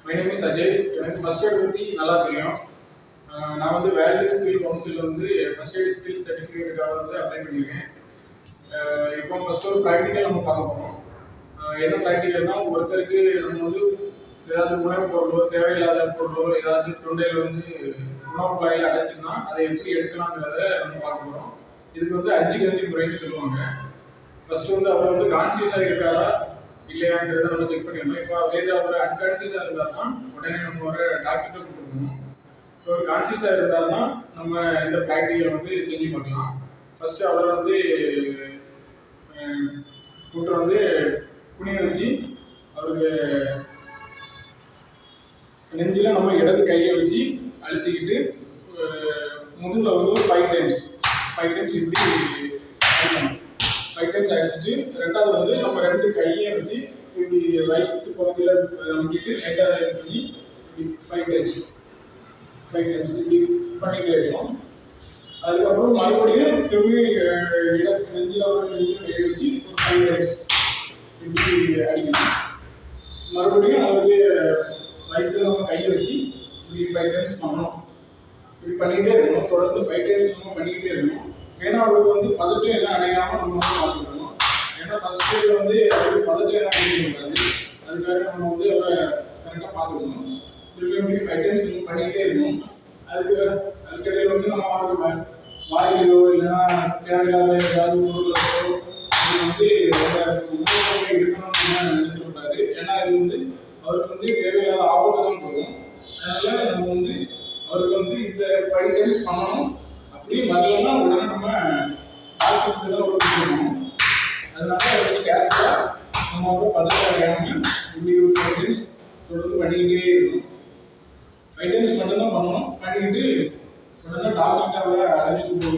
My name is Ajay. எனக்கு first eight பற்றி நல்லா தெரியும். நான் வந்து வேர்ல்டு ஸ்கில் கவுன்சிலில் வந்து ஃபர்ஸ்ட் எய்ட் ஸ்கில் சர்டிஃபிகேட்டுக்காக வந்து அப்ளை பண்ணியிருக்கேன். இப்போ ஃபர்ஸ்ட் ஒரு ப்ராக்டிக்கல் நம்ம பார்க்க போகிறோம். என்ன ப்ராக்டிக்கல்னா, ஒருத்தருக்கு நம்ம வந்து ஏதாவது உணவுப் பொருளோ தேவையில்லாத பொருளோ ஏதாவது தொண்டையில் வந்து உணவு குழாயில் அடைச்சிருந்தா அதை எப்படி எடுக்கலாங்கிறத நம்ம பார்க்க போகிறோம். இதுக்கு வந்து 5 முறைன்னு சொல்லுவாங்க. ஃபர்ஸ்ட் வந்து அவர் வந்து கான்சியஸாக இருக்காரா இல்லையாங்கிறத நம்ம செக் பண்ணிடணும். இப்போ வேறு அவர் அன்கான்சியஸாக இருந்தாருன்னா உடனே நம்ம ஒரு டாக்டர்கிட்ட கொடுக்கணும். இப்போ ஒரு கான்சியஸாக இருந்தாருன்னா நம்ம இந்த ப்ராக்டிக்கலை வந்து செஞ்சு பார்க்கலாம். ஃபர்ஸ்ட் அவரை வந்து கூட்டு வந்து குனிய வச்சு அவருக்கு நெஞ்சில் நம்ம இடது கையை வச்சு அழுத்திக்கிட்டு முதுகில் வந்து ஒரு 5 டைம்ஸ் இப்படி அடிக்கணும். 5 டைம்ஸ் அடிச்சுட்டு ரெண்டாவது வந்து நம்ம 2 கையை வச்சு இப்படி வயிற்று பகுதியில் நமக்கிட்டு லைட்டாக பண்ணி இப்படி 5 டைம்ஸ் இப்படி பண்ணிகிட்டே இருக்கணும். அதுக்கப்புறம் மறுபடியும் திரும்பி நெஞ்சில் ஒரு கையை வச்சு ஒரு 5 டைம்ஸ் இப்படி அடிக்கணும். மறுபடியும் அவருக்கு வயிற்றுல நம்ம கையை வச்சு இப்படி 5 டைம்ஸ் பண்ணணும். இப்படி பண்ணிக்கிட்டே இருக்கணும். தொடர்ந்து 5 டைம்ஸ் நம்ம பண்ணிக்கிட்டே இருக்கணும். ஏன்னா அவருக்கு வந்து பதட்டம் எல்லாம் அடையாமல் நம்ம வந்து பார்த்துக்கணும். ஏன்னா ஃபர்ஸ்ட் ஸ்டேஜில் வந்து அவருக்கு பதட்டம் எல்லாம் அடையக்கூடாது. அதுக்காக நம்ம வந்து அவரை கரெக்டாக பார்த்துக்கணும். திரும்பி இப்படி 5 டைம்ஸ் நம்ம பண்ணிக்கிட்டே இருக்கணும். அதுக்கிடையில் வந்து நம்ம அவருக்கு வாயிலையோ இல்லைன்னா தேவையில்லாத ஏதாவது பொருளோ அது வந்து உணவு எடுக்கணும்னு நினைச்சிடக்கூடாது. ஏன்னா இது வந்து அவருக்கு வந்து தேவையில்லாத ஆபத்து தான் போகும். அதனால நம்ம வந்து அவருக்கு வந்து இந்த 5 டைம்ஸ் பண்ணணும். அப்படி வரலன்னா உடனே நம்ம டாக்டருக்கு தான் ஒரு கொடுக்கணும். அதனால அவருக்கு கேர்ஃபுல்லாக நம்ம அவரை பதட்டம் அடையாமல் இப்படி ஒரு 5 டைம்ஸ் தொடர்ந்து பண்ணிக்கிட்டே இருக்கணும். 5 டைம்ஸ் மட்டும்தான் பண்ணணும். பண்ணிக்கிட்டு உடனே டாக்டர்கிட்ட அவரை அழைச்சிட்டு போக